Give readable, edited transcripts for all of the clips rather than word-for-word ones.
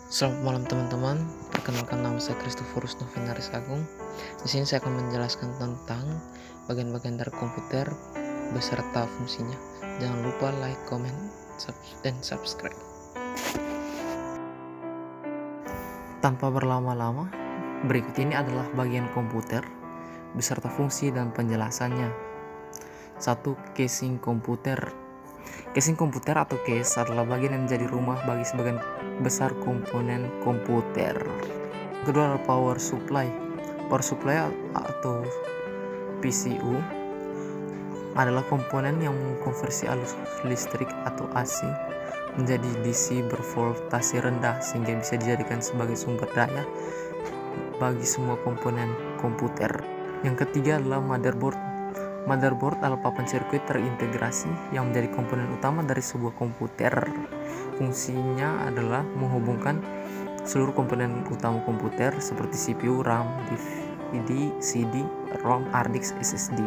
Selamat malam teman-teman. Perkenalkan nama saya Christophorus Novinaris Agung. Di sini saya akan menjelaskan tentang bagian-bagian dari komputer beserta fungsinya. Jangan lupa like, comment, dan subscribe. Tanpa berlama-lama, berikut ini adalah bagian komputer beserta fungsi dan penjelasannya. 1. Casing komputer. Casing komputer atau case adalah bagian yang menjadi rumah bagi sebagian besar komponen komputer. Kedua adalah power supply. Power supply atau PCU adalah komponen yang mengkonversi arus listrik atau AC menjadi DC bervoltase rendah sehingga bisa dijadikan sebagai sumber daya bagi semua komponen komputer. Yang ketiga adalah motherboard. Motherboard adalah papan sirkuit terintegrasi yang menjadi komponen utama dari sebuah komputer. Fungsinya adalah menghubungkan seluruh komponen utama komputer seperti CPU, RAM, DVD, CD, ROM, hard disk, SSD.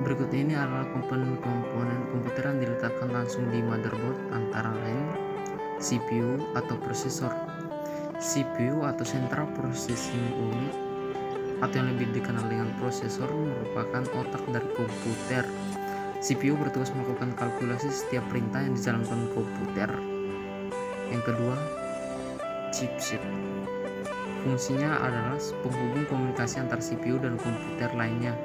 Berikut ini adalah komponen-komponen komputer yang diletakkan langsung di motherboard, antara lain CPU atau prosesor. CPU atau Central Processing Unit atau yang lebih dikenal dengan prosesor merupakan otak dari komputer. CPU bertugas melakukan kalkulasi setiap perintah yang dijalankan komputer. Yang kedua, chipset. Fungsinya adalah penghubung komunikasi antar CPU dan komputer lainnya.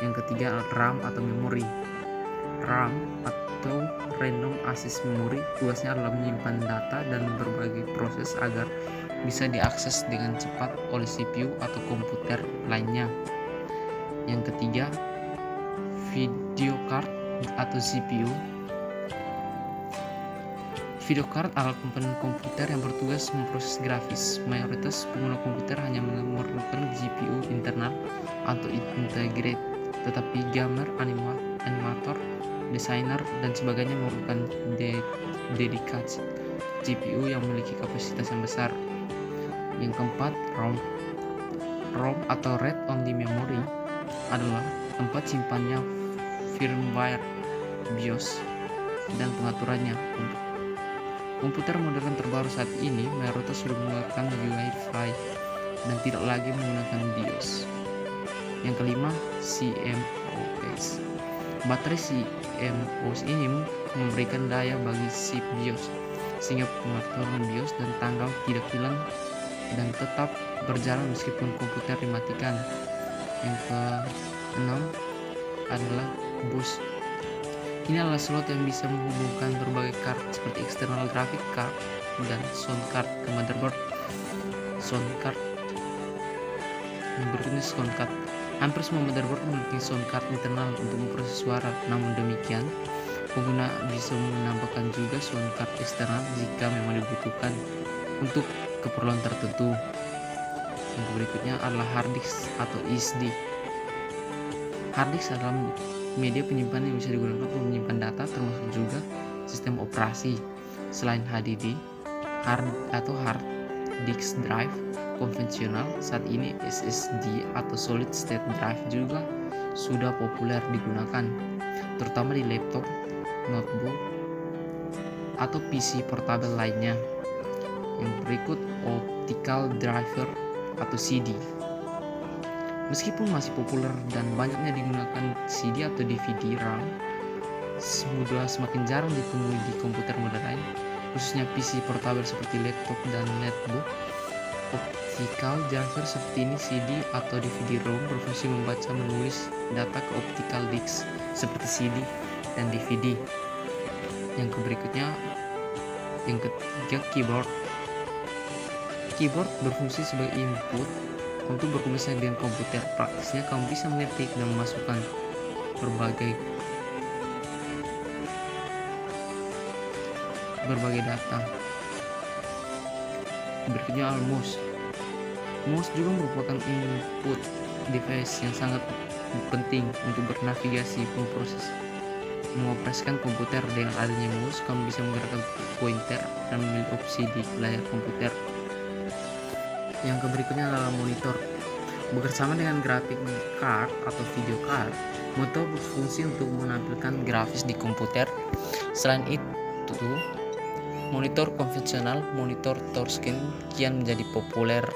Yang ketiga, RAM atau memori. RAM atau Random Access Memory tugasnya adalah menyimpan data dan berbagai proses agar bisa diakses dengan cepat oleh CPU atau komputer lainnya. Yang ketiga, video card atau CPU. Video card adalah komponen komputer yang bertugas memproses grafis. Mayoritas pengguna komputer hanya memerlukan GPU internal atau integrate, tetapi gamer, animator, desainer, dan sebagainya memerlukan dedikasi GPU yang memiliki kapasitas yang besar. Yang keempat, ROM. ROM atau Read Only Memory adalah tempat simpannya firmware, BIOS, dan pengaturannya. Komputer modern terbaru saat ini mayoritas sudah menggunakan UEFI dan tidak lagi menggunakan BIOS. Yang kelima, CMOS. Baterai CMOS ini memberikan daya bagi chip BIOS sehingga pengaturan BIOS dan tanggal tidak hilang dan tetap berjalan meskipun komputer dimatikan. Yang keenam adalah bus. Ini adalah slot yang bisa menghubungkan berbagai card seperti external graphic card dan sound card ke motherboard. Sound card. Yang berikutnya sound card. Hampir semua motherboard memiliki sound card internal untuk memproses suara. Namun demikian, pengguna bisa menambahkan juga sound card eksternal jika memang dibutuhkan untuk keperluan tertentu. Yang berikutnya adalah hard disk atau SSD. Hard disk adalah media penyimpanan yang bisa digunakan untuk menyimpan data, termasuk juga sistem operasi. Selain HDD, hard disk drive konvensional, saat ini SSD atau solid state drive juga sudah populer digunakan, terutama di laptop, notebook, atau PC portable lainnya. Yang berikut, optical driver atau CD. Meskipun masih populer dan banyaknya digunakan CD atau DVD RAM, sudah semakin jarang ditemui di komputer modern, khususnya PC portable seperti laptop dan netbook. Optical driver seperti ini, CD atau DVD-ROM, berfungsi membaca menulis data ke optical disk seperti CD dan DVD. Yang berikutnya, yang ketiga, keyboard. Keyboard berfungsi sebagai input untuk berkomunikasi dengan komputer. Praktisnya kamu bisa mengetik dan memasukkan berbagai data. Berikutnya adalah mouse. Mouse juga merupakan input device yang sangat penting untuk bernavigasi, mengoperasikan komputer. Dengan adanya mouse, kamu bisa menggerakkan pointer dan memilih opsi di layar komputer. Yang berikutnya adalah monitor. Bersama dengan graphic card atau video card, monitor berfungsi untuk menampilkan grafis di komputer. Selain itu, Monitor konvensional, monitor touchscreen kian menjadi populer